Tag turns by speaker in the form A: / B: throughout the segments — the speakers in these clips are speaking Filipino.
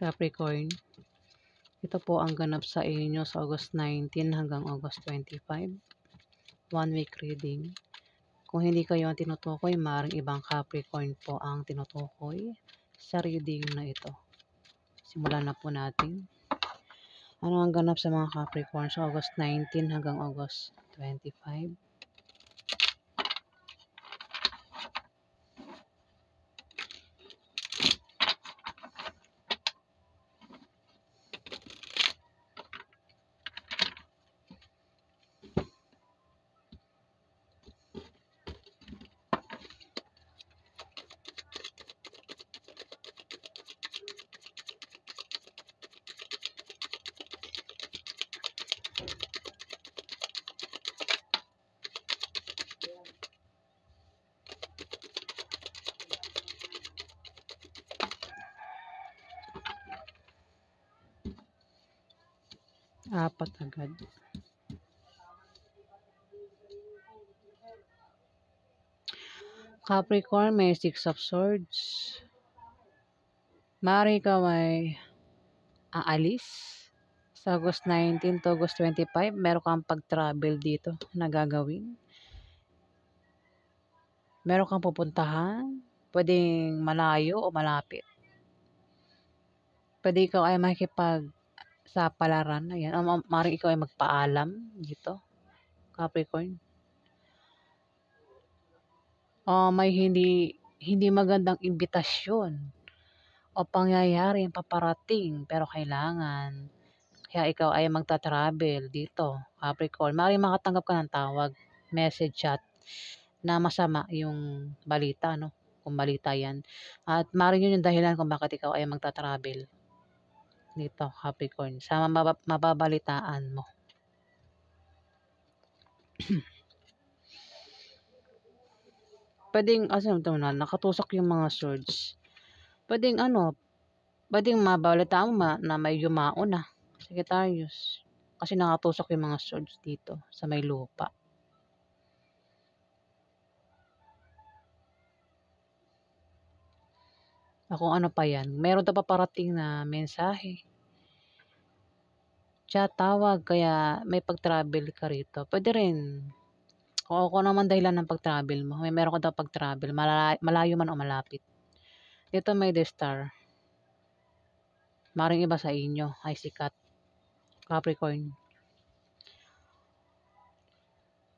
A: Capricorn. Ito po ang ganap sa inyo sa August 19 hanggang August 25. 1 week reading. Kung hindi kayo ang tinutukoy, maaaring ibang Capricorn po ang tinutukoy sa reading na ito. Simulan na po natin. Ano ang ganap sa mga Capricorn sa August 19 hanggang August 25? Apat agad. Capricorn, may 6 of Swords. Maaari ikaw ay aalis sa August 19 to August 25. Meron kang pag-travel dito na gagawin. Meron kang pupuntahan. Pwedeng malayo o malapit. Pwede ikaw ay makikipag sa palaran. Ayan. Maaaring ikaw ay magpaalam dito. Capricorn. May hindi magandang imbitasyon o pangyayari ang paparating pero kailangan. Kaya ikaw ay magta-travel dito, Capricorn. Maaaring makatanggap ka ng tawag, message, chat na masama yung balita, no? Kung balita yan. At maaaring yun yung dahilan kung bakit ikaw ay magta-travel dito, Capricorn. Sa mababalitaan mo. Pwedeng, nakatusok yung mga swords. Pwedeng mabalitaan mo na may yumao na. Sagittarius. Kasi nakatusok yung mga swords dito sa may lupa. Kung ano pa yan. Meron na paparating na mensahe. Chat, tawag, kaya may pag-travel ka rito. Pwede rin. Kung naman dahilan ng pag-travel mo. Meron ka daw pag-travel. Malayo man o malapit. Dito may The Star. Maring iba sa inyo ay sikat. Capricorn.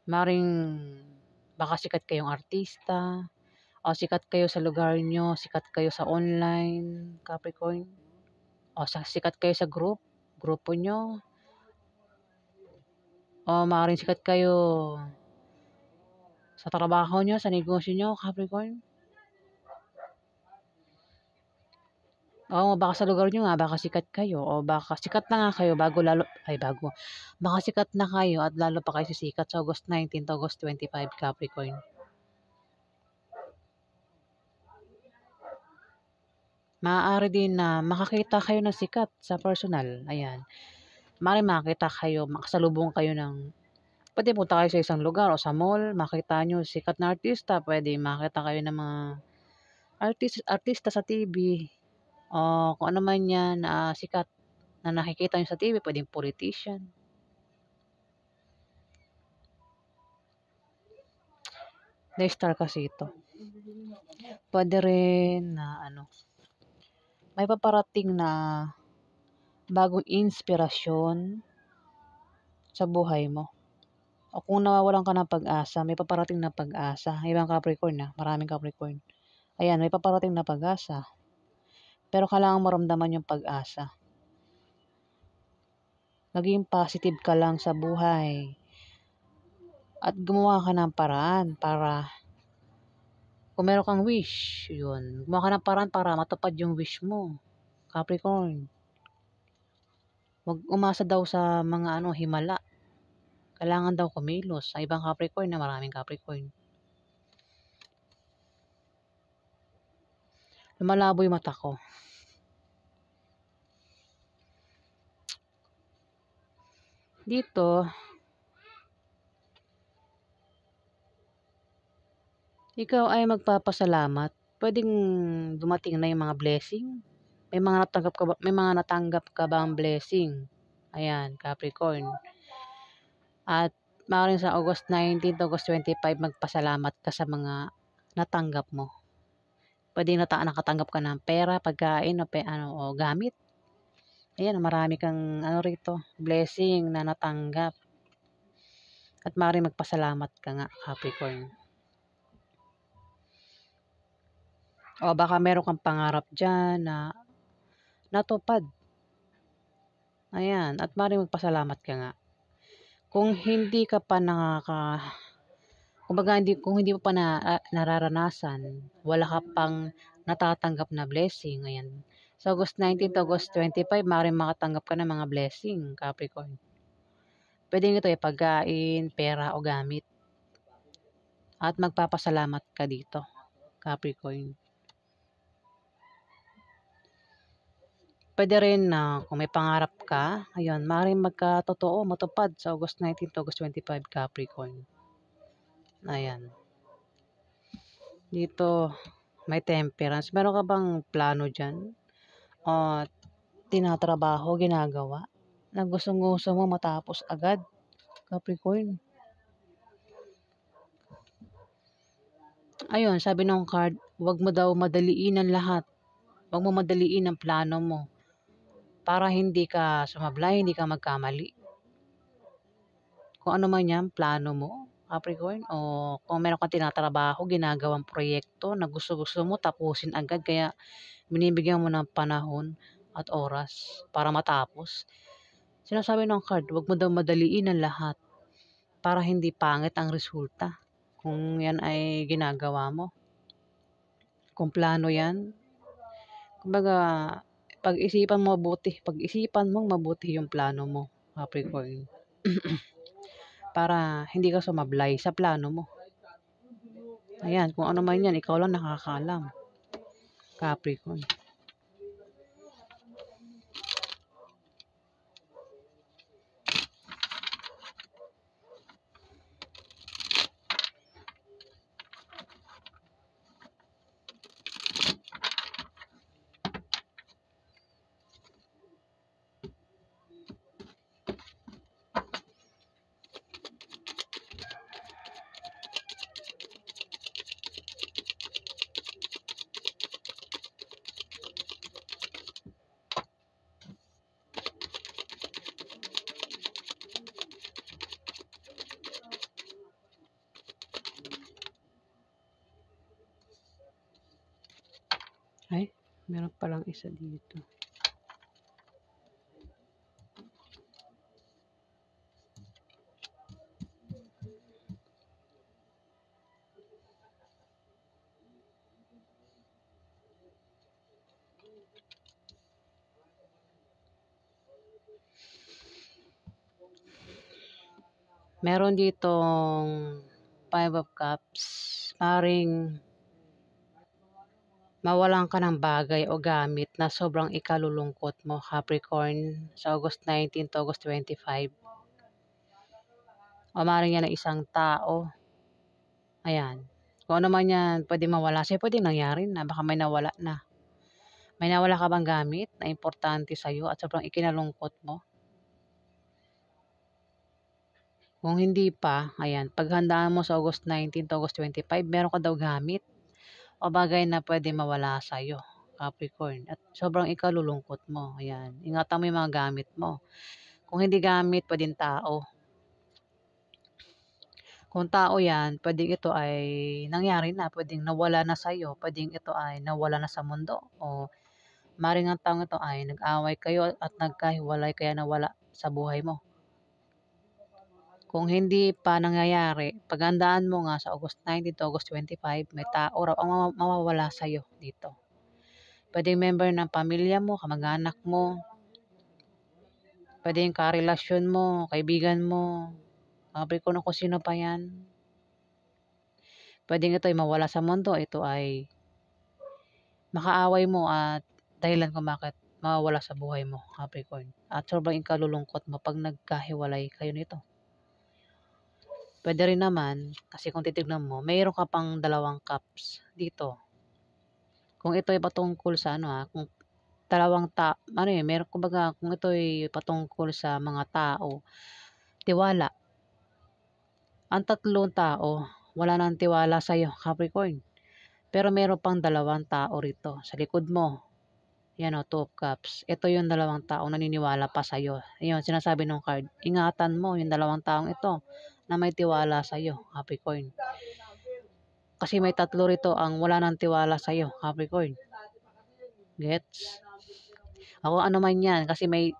A: Maring baka sikat kayong artista. O sikat kayo sa lugar nyo. Sikat kayo sa online. Capricorn. O sikat kayo sa grupo nyo. O maaaring sikat kayo sa trabaho nyo, sa negosyo nyo, Capricorn. O baka sa lugar nyo nga, baka sikat kayo. O baka sikat na nga kayo baka sikat na kayo at lalo pa kayo sisikat sa August 19 to August 25, Capricorn. Maaari din na makakita kayo ng sikat sa personal. Ayan. Maaari makakita kayo, makasalubong kayo ng pwede punta kayo sa isang lugar o sa mall, makita nyo sikat na artista, pwede makita kayo ng mga artista sa TV, o kung ano man yan na sikat na nakikita nyo sa TV, pwedeng politician. Na-star kasi ito. Pwede rin na may paparating na bagong inspirasyon sa buhay mo. O kung nawawalan ka ng pag-asa, may paparating na pag-asa. Ibang Capricorn na, maraming Capricorn. Ayan, may paparating na pag-asa. Pero kailangan maramdaman yung pag-asa. Maging positive ka lang sa buhay. At gumawa ka ng paraan para kung meron kang wish, yun. Gumawa ka ng paraan para matupad yung wish mo. Capricorn. Huwag umasa daw sa mga himala. Kailangan daw kumilos. Sa ibang Capricorn na maraming Capricorn. Lumalabo yung mata ko. Dito, ikaw ay magpapasalamat. Pwedeng dumating na yung mga blessing. May mga natanggap ka bang blessing? Ayan, Capricorn. At maaaring sa August 19 to August 25 magpasalamat ka sa mga natanggap mo. Puwedeng nakatanggap ka ng pera, pagkain o gamit. Ayan, marami kang rito, blessing na natanggap. At maaaring magpasalamat ka nga, Capricorn. O baka meron kang pangarap diyan na natupad. Ayan, at maaaring magpasalamat ka nga. Kung hindi ka pa kung hindi mo pa nararanasan, wala ka pang natatanggap na blessing, ayan. Sa August 19 to August 25, maaaring makatanggap ka ng mga blessing, Capricorn. Puwedeng ito pagkain, pera o gamit. At magpapasalamat ka dito, Capricorn. Puwede rin na kung may pangarap ka, ayun, maaaring matupad sa August 19 to August 25, Capricorn. Ayan. Dito, may temperance. Meron ka bang plano diyan? O tinatrabaho, ginagawa? Na gustong-gusto mo matapos agad, Capricorn? Ayun, sabi ng card, wag mo daw madaliin ang lahat. Wag mo madaliin ang plano mo para hindi ka sumablay, hindi ka magkamali. Kung ano man yan, plano mo, Capricorn, o kung meron kang tinatrabaho, ginagawang proyekto na gusto-gusto mo tapusin agad, kaya binibigyan mo ng panahon at oras para matapos. Sinasabi ng card, wag mo daw madaliin ang lahat para hindi pangit ang resulta kung yan ay ginagawa mo. Kung plano yan, kumbaga, pag-isipan mong mabuti yung plano mo, Capricorn. Para hindi ka sumablay sa plano mo. Ayan, kung ano man yan, ikaw lang nakakaalam, Capricorn. Ay, meron palang isa dito. Meron ditong 5 of Cups. Paring mawalan ka ng bagay o gamit na sobrang ikalulungkot mo, Capricorn, sa August 19 to August 25. O maaaring yan ng isang tao. Ayan. Kung ano man yan, pwede mawala sa'yo, pwede nangyari na, baka may nawala na. May nawala ka bang gamit na importante sa'yo at sobrang ikinalungkot mo? Kung hindi pa, ayan, paghandaan mo sa August 19 to August 25, meron ka daw gamit o bagay na pwede mawala sa'yo, Capricorn. At sobrang ikalulungkot mo. Ayan. Ingatan mo yung mga gamit mo. Kung hindi gamit, pwedeng tao. Kung tao yan, pwedeng ito ay nangyari na, pwedeng nawala na sa'yo, pwedeng ito ay nawala na sa mundo, o maring ang taong ito ay nag-away kayo at nagkahiwalay kaya nawala sa buhay mo. Kung hindi pa nangyayari, paghandaan mo nga sa August 19 to August 25, may tao raw ang mawawala sa'yo dito. Pwedeng member ng pamilya mo, kamag-anak mo, pwedeng karelasyon mo, kaibigan mo, Capricorn kung sino pa yan. Pwedeng ito ay mawala sa mundo, ito ay makaaway mo at dahilan kung bakit mawawala sa buhay mo, Capricorn. At sobrang ikalulungkot mo pag nagkahiwalay kayo nito. Pwede rin naman, kasi kung titignan mo, mayroon ka pang 2 cups dito. Kung ito ay patungkol sa kung ano eh, meron kumbaga kung ito ay patungkol sa mga tao, tiwala. Ang tatlong tao, wala ng tiwala sa'yo, Capricorn. Pero meron pang dalawang tao rito sa likod mo. Yan o, Two of Cups. Ito yung dalawang taong naniniwala pa sa'yo. Ayun, sinasabi ng card, ingatan mo yung dalawang taong ito na may tiwala sa'yo, Capricorn. Kasi may tatlo rito ang wala ng tiwala sa'yo, Capricorn. Gets? Ako ano man yan, kasi may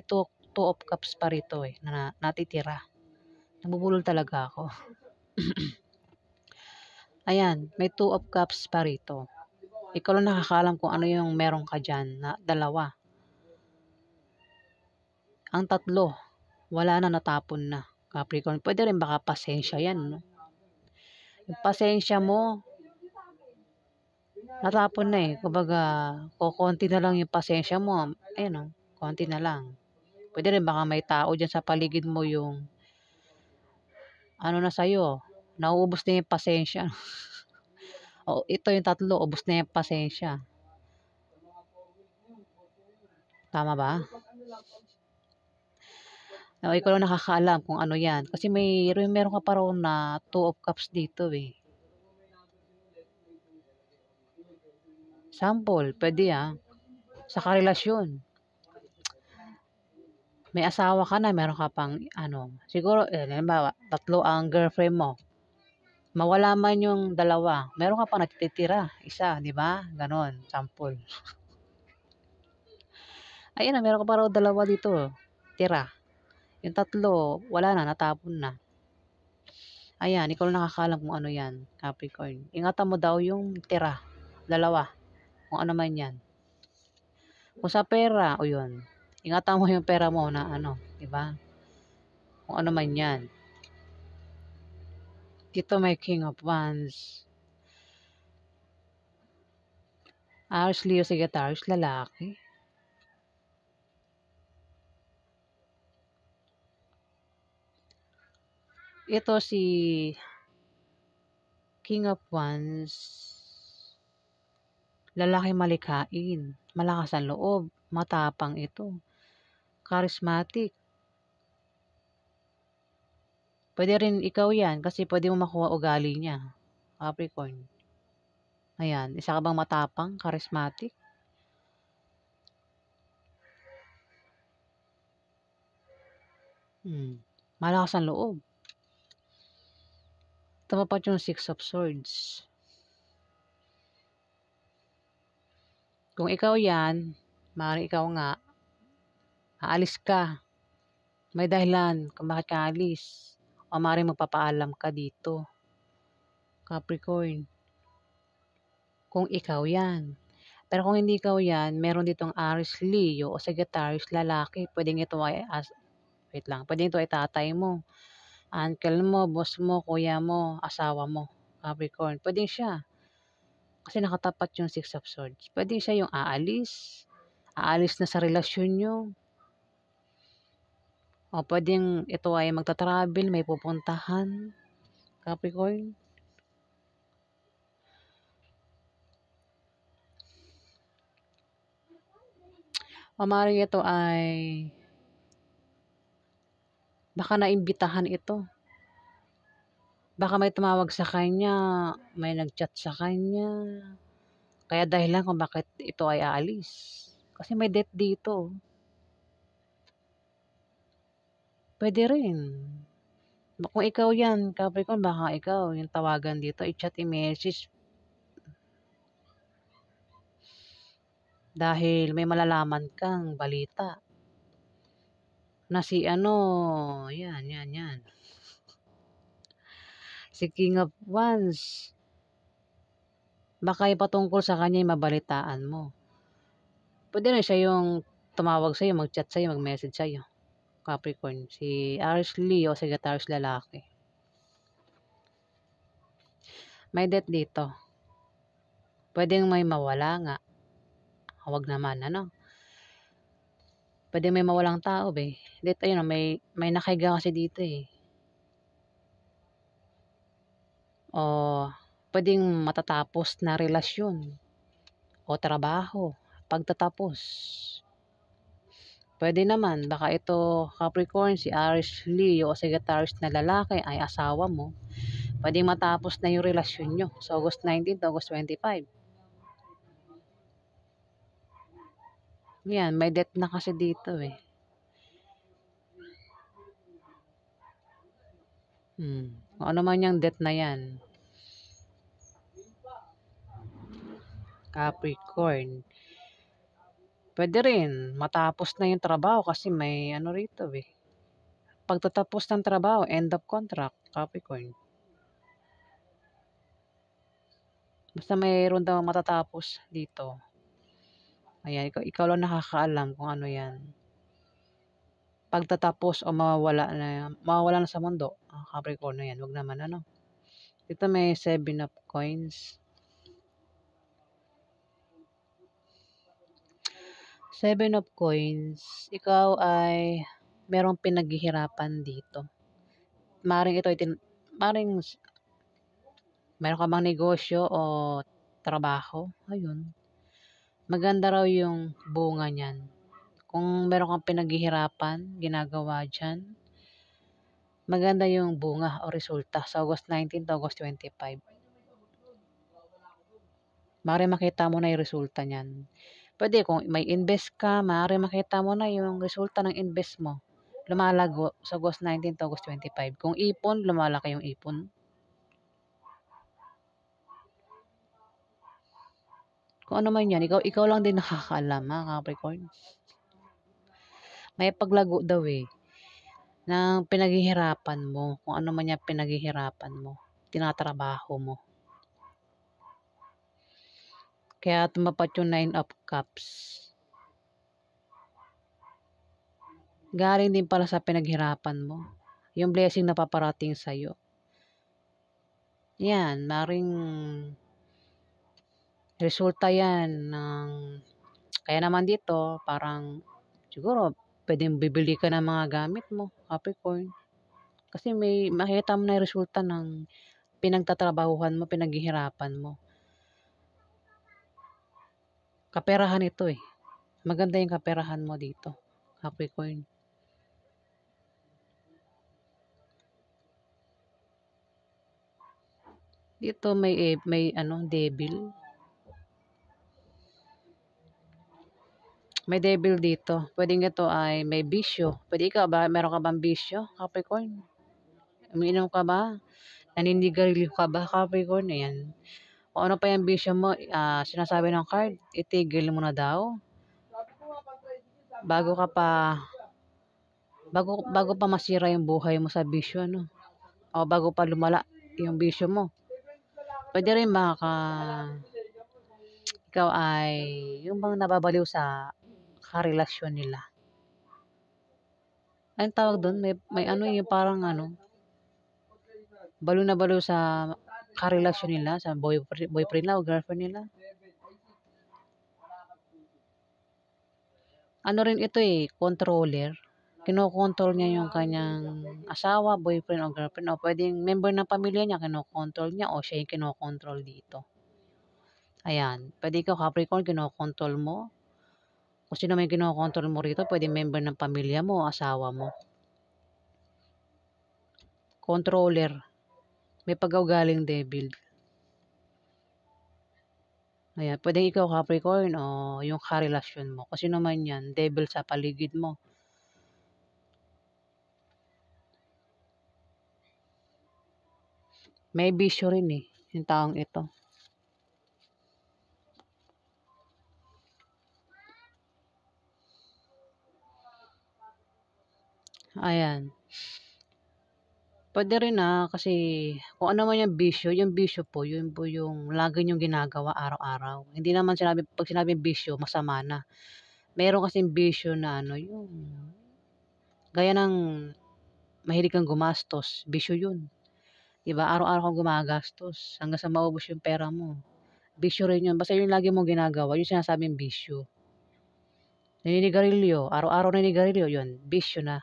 A: two of cups pa rito eh, na natitira. Nabubulol talaga ako. Ayan, may two of cups pa rito. Ikaw lang nakakaalam kung ano yung meron ka dyan na dalawa. Ang tatlo, wala na, natapon na. Capricorn, pwede rin baka pasensya yan, no? Yung pasensya mo, natapon na eh. Kumbaga, konti na lang yung pasensya mo. Ayun, no? Konti na lang. Pwede rin baka may tao dyan sa paligid mo yung ano na sa'yo, nauubos na yung pasensya. O, ito yung tatlo, ubos na yung pasensya. Tama ba? O, ikaw lang nakakaalam kung ano yan. Kasi meron ka pa raw na two of cups dito eh. Sample, pwede sa karelasyon. May asawa ka na, meron ka pang ano. Siguro, halimbawa, tatlo ang girlfriend mo. Mawala man yung dalawa, meron ka pa natitira. Isa, di ba? Ganon, sample. Ayun na, meron ka pa raw dalawa dito. Tira. Yung tatlo, wala na, natapon na. Ayan, ikaw lang nakakaalam kung ano yan, Capricorn. Ingatan mo daw yung tira. Dalawa. Kung ano man yan. Kung sa pera, o yun. Ingatan mo yung pera mo na ano, di ba? Kung ano man yan. Dito may King of Wands. Aries, Leo, Sagittarius, lalaki. Ito si King of Wands. Lalaki malikain. Malakas ang loob. Matapang ito. Charismatic. Pwede rin ikaw yan kasi pwede mo makuha ugali niya. Capricorn. Ayan. Isa ka bang matapang? Charismatic? Malakas ang loob. Tumapat yung Six of Swords. Kung ikaw yan, maaaring ikaw nga, aalis ka. May dahilan kung bakit ka aalis. O maaaring magpapaalam ka dito. Capricorn. Kung ikaw yan. Pero kung hindi ikaw yan, meron ditong Aries, Leo o Sagittarius lalaki. Pwedeng ito ay, pwedeng ito ay tatay mo, uncle mo, boss mo, kuya mo, asawa mo. Capricorn. Pwedeng siya. Kasi nakatapat yung Six of Swords. Pwedeng siya yung aalis. Aalis na sa relasyon nyo. O pwedeng ito ay magta-travel, may pupuntahan. Capricorn. O maaaring ito ay baka naimbitahan ito. Baka may tumawag sa kanya, may nag-chat sa kanya. Kaya dahilan kung bakit ito ay aalis. Kasi may death dito. Pwede rin. Kung ikaw yan, Capricorn, baka ikaw yung tawagan dito, i-chat, i-message. Dahil may malalaman kang balita. Na si ano, yan. Si King of Wands. Baka ipatungkol sa kanya yung mabalitaan mo. Pwede rin siya yung tumawag sa'yo, mag-chat sa'yo, mag-message sa'yo. Capricorn. Si Aries, Leo, Sagittarius lalaki. May death dito. Pwedeng may mawala nga. Huwag naman, ano? Pwede may mawalang tao, be. Dito, ayun, may nakahiga kasi dito, eh. O, pwedeng matatapos na relasyon. O trabaho. pagtatapos. Pwede naman, baka ito Capricorn, si Aries Leo o Sagittarius na lalaki ay asawa mo. Pwede matapos na yung relasyon nyo sa August 19 to August 25. Yan, may death na kasi dito eh. Kung ano man yung death na yan. Capricorn. Pwede rin, matapos na yung trabaho kasi may ano rito eh. Pagtatapos ng trabaho, end of contract, Capricorn. Basta mayroon daw matatapos dito. Ayan, ikaw lang nakakaalam kung ano yan. Pagtatapos o mawawala na sa mundo. Capricorn na yan, wag naman ano. Dito may 7 of coins. 7 of coins, ikaw ay merong pinaghihirapan dito. Maring ito maring meron ka bang negosyo o trabaho? Ayun. Maganda raw yung bunga niyan. Kung meron kang pinaghihirapan, ginagawa dyan, maganda yung bunga o resulta sa August 19 to August 25. Maring makita mo na yung resulta niyan. Pwede kung may invest ka, maring makita mo na yung resulta ng invest mo. Lumalago sa August 19 to August 25. Kung ipon, lumalaki yung ipon. Kung ano man yan, ikaw lang din nakakaalam, ha, Capricorn. May paglago daw eh, ng pinaghihirapan mo. Kung ano man yan pinaghihirapan mo, tinatrabaho mo. Kaya tumapat yung 9 of Cups. Galing din pala sa pinaghirapan mo. Yung blessing na paparating sa'yo. Yan, maring resulta yan ng kaya naman dito, parang siguro pwedeng bibili ka ng mga gamit mo, Capricorn. Kasi may makita mo na yung resulta ng pinagtatrabahuhan mo, pinaghihirapan mo. Kaperahan ito eh. Maganda yung kaperahan mo dito, Capricorn. Dito may devil. May devil dito. Pwedeng ito ay may bisyo. Pwede ka ba, meron ka bang bisyo, Capricorn? Umiinom ka ba? Naninigarilyo ka ba, Capricorn? Ayan. Kung ano pa yung bisyo mo, sinasabi ng card, itigil mo na daw. Bago ka pa, bago pa masira yung buhay mo sa bisyo, ano? O bago pa lumala yung bisyo mo. Pwede rin ikaw ay, yung bang nababaliw sa karelasyon nila. Anong tawag doon? May ano yung parang baliw na baliw sa karelasyon nila, sa boyfriend nila o girlfriend nila. Ano rin ito eh, controller. Kinokontrol niya yung kanyang asawa, boyfriend o girlfriend o pwedeng member ng pamilya niya, kinokontrol niya o siya yung kinokontrol dito. Ayan, pwede ikaw Capricorn, kinokontrol mo. Kung sino may kinokontrol mo rito, pwede member ng pamilya mo o asawa mo. Controller. May pag-ugaling devil. Ayan, pwede ikaw Capricorn o yung karelasyon mo. Kasi naman yan, devil sa paligid mo. May bisyo rin eh, yung taong ito. Ayan. Pwede rin kasi kung ano man yung bisyo po, yun po yung lagi niyong ginagawa araw-araw. Hindi naman pag sinabing bisyo, masama na. Meron kasing bisyo na yung gaya ng mahilig kang gumastos, bisyo yun. Diba? Araw-araw kang gumagastos hanggang sa maubos yung pera mo. Bisyo rin yun. Basta yung lagi mong ginagawa, yung sinasabing bisyo. Naninigarilyo, araw-araw naninigarilyo, yun, bisyo na.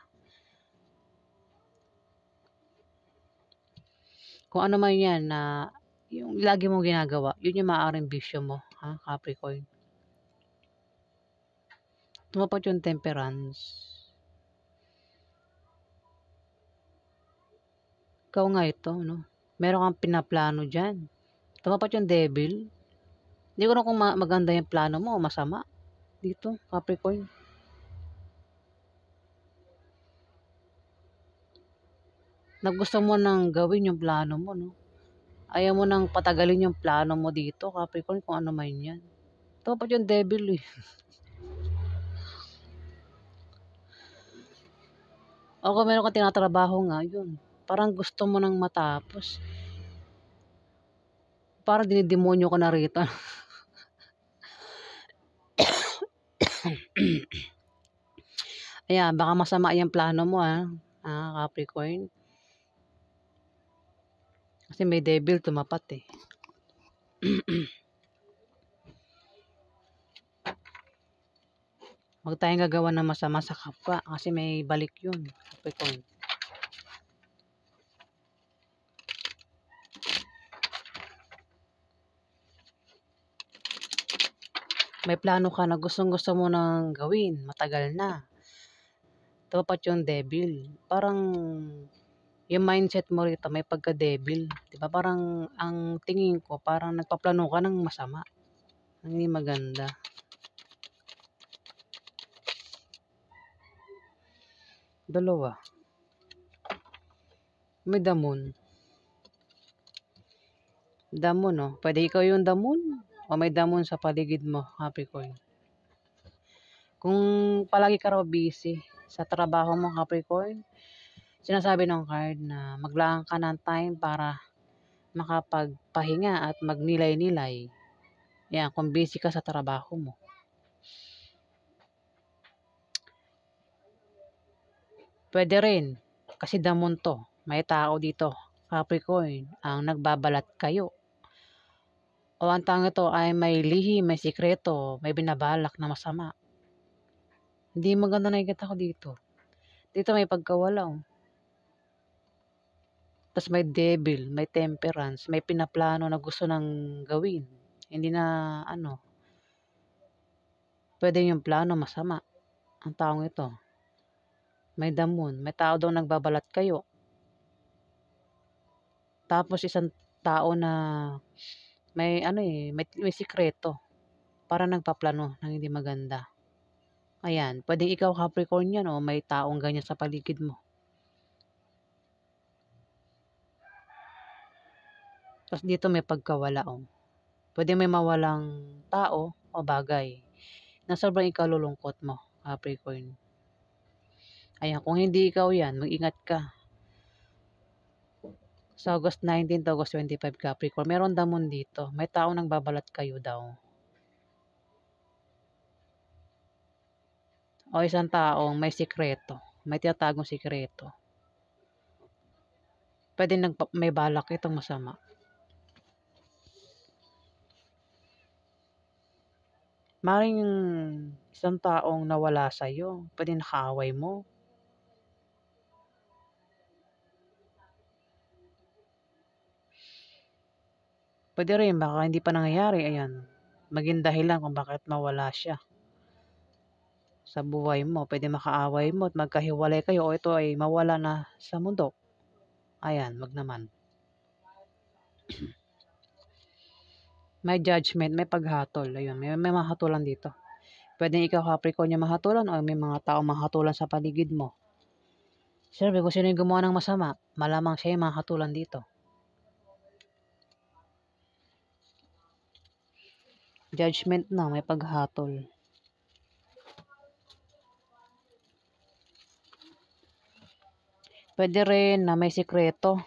A: Kung ano man yan na yung lagi mong ginagawa, yun yung maaaring bisyo mo, ha, Capricorn. Tumapat yung temperance. Ikaw nga ito, no? Meron kang pinaplano dyan. Tumapat yung devil. Hindi ko na kung maganda yung plano mo o masama. Dito, Capricorn. Na gusto mo nang gawin yung plano mo, no? Ayaw mo nang patagalin yung plano mo dito, Capricorn, kung ano man yan. Tumapat yung devil, eh. O kung meron kang tinatrabaho nga, yun. Parang gusto mo nang matapos. Parang dinidemonyo ko na rito. Ayan, baka masama yung plano mo, Capricorn. Kasi may devil tumapat, eh. Huwag tayong gagawa ng masama sa kapwa kasi may balik yun, Capricorn. May plano ka na gustong-gusto mo nang gawin, matagal na. Tumapat yung devil. Parang yung mindset mo rito may pagka-devil. Diba? Parang ang tingin ko, parang nagpaplano ka ng masama. Hindi maganda. Dalawa. May damon. Damon, no? Pwede ikaw yung damon o may damon sa paligid mo, Capricorn. Kung palagi ka raw busy sa trabaho mo, Capricorn, sinasabi ng card na maglaan ka ng time para makapagpahinga at magnilay-nilay. Yan, kung busy ka sa trabaho mo. Pwede rin, kasi damon to. May tao dito, Capricorn, ang nagbabalat kayo. O ang tao ito ay may lihi, may sikreto, may binabalak na masama. Hindi maganda nakikita ko dito. Dito may pagkawala, oh. Tapos may devil, may temperance, may pinaplano na gusto nang gawin. Hindi na, pwede yung plano masama. Ang taong ito. May damon, may tao daw nagbabalat kayo. Tapos isang tao na may sikreto. Para nagpaplano ng hindi maganda. Ayan, pwedeng ikaw Capricorn yan o may taong ganyan sa paligid mo. Tapos dito may pagkawala, oh. Pwede may mawalang tao o bagay na sobrang ikalulungkot mo, Capricorn. Ayan, kung hindi ikaw yan, mag-ingat ka. Sa August 19 to August 25, Capricorn, meron damon dito. May taong nagbabalat kayo daw. O isang taong may sikreto. May tinatagong sikreto. Pwede may balak itong masama. Maring isang taong nawala sa'yo. Pwede nakaaway mo. Pwede rin, baka hindi pa nangyayari. Ayan. Maging dahilan kung bakit mawala siya sa buhay mo. Pwede makaaway mo at magkahiwalay kayo o ito ay mawala na sa mundo. Ayan, wag naman. May judgment, may paghatol. Ayun, may mahatulan dito. Pwede ikaw Capricorn yung mahatulan o may mga tao mahatulan sa paligid mo. Siyempre, kung sino yung gumawa ng masama, malamang siya yung mahatulan dito. Judgment na, may paghatol. Pwede rin na may sikreto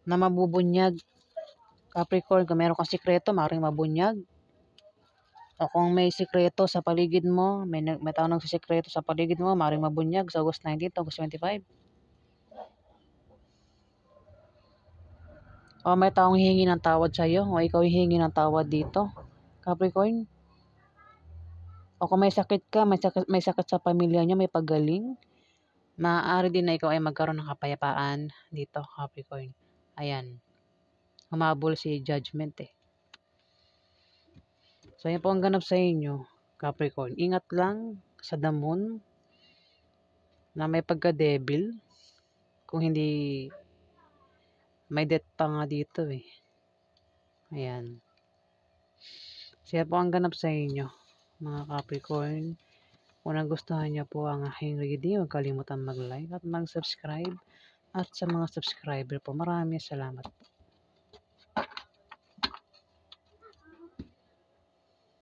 A: na mabubunyag. Capricorn, kung meron kang sikreto, maaaring mabunyag. O kung may sikreto sa paligid mo, may tao sa sikreto sa paligid mo, maaaring mabunyag sa August 19 to August 25. O may taong hihingi ng tawad sa iyo, o ikaw hihingi ng tawad dito, Capricorn. O kung may sakit ka, may sakit sa pamilya niyo, may paggaling, maaari din na ikaw ay magkaroon ng kapayapaan dito, Capricorn. Ayan. Humabol si judgment, eh. So, yan po ang ganap sa inyo, Capricorn. Ingat lang. sa damon na may pagka-devil. Kung hindi, may death pa nga dito eh. Ayan. Siya po ang ganap sa inyo, mga Capricorn. Kung nagustuhan niyo po ang aking reading, huwag kalimutan mag-like at mag-subscribe. At sa mga subscriber po, maraming salamat po.